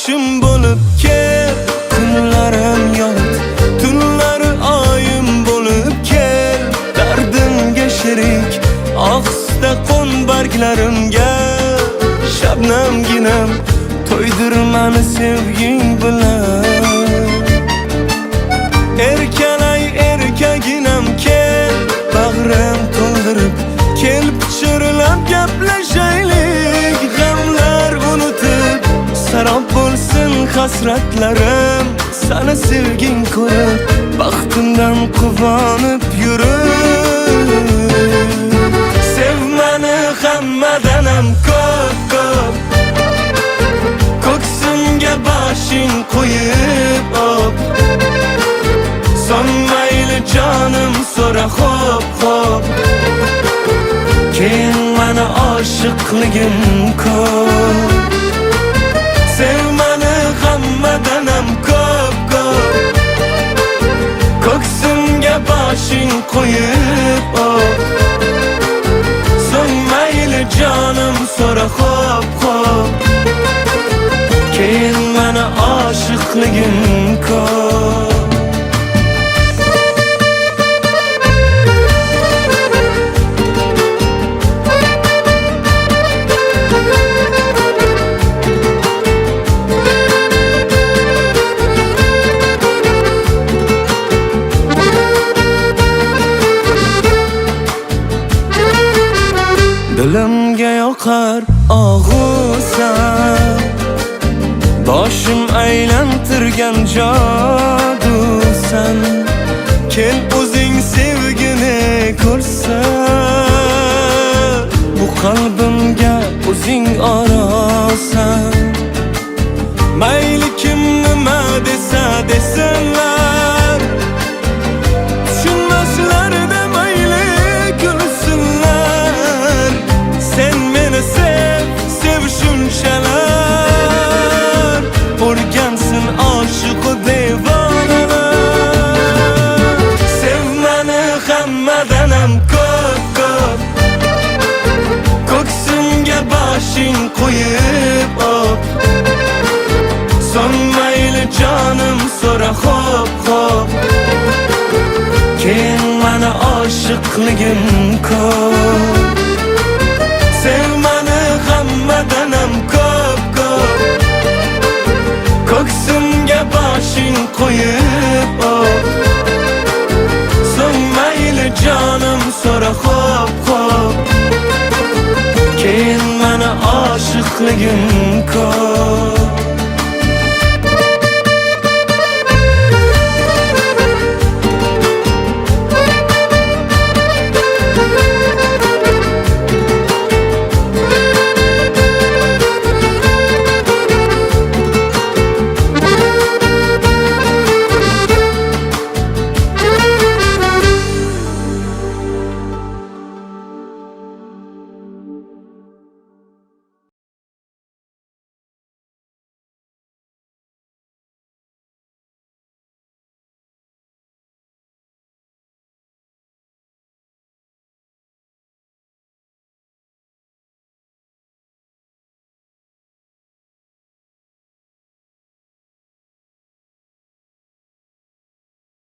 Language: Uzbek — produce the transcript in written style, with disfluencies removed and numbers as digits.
boshim bo'lib kel, kunlarim yot, tunlari oyim bo'lib kel. Dardimga sherik ohista qo'n barglarimga, shabnamginam to'ydir mani sevging bilan. Erkalay erkaginam kel, bag'rim to'ldirib kel, pichirlab gaplashaylik. G'amlar unutib sarob bo'lsin hasratlarim, seni sevging ko'rib baxtimdan quvonib yurib. Sev mani hammadanam ko'p, ko'ksimga boshing qo'yib op. Son mayli jonim so'ra xo'p, keyin mani oshiqligim ko'p. Sev mani hammadanam ko'p, ko'ksimga boshing qo'yib op. Son mayli jonim so'ra xo'p, keyin mani oshiqligim ko'p. Dilimga yoqar og'usan, boshim aylantirgan jodusan. Kel o'zing sevgini ko'rsan, bu qalbimga o'zing orosan. Mayli kim nima desa desinlar, tushunmaslarda mayli kulsinlar. Sen meni sev, sev shunchalar, o'rgansin oshiqu devonalar. Sev mani hammadanam ko'p, ko'ksimga boshing qo'yib op. Son mayli jonim so'ra xo'p, keyin mani oshiqligim ko'p.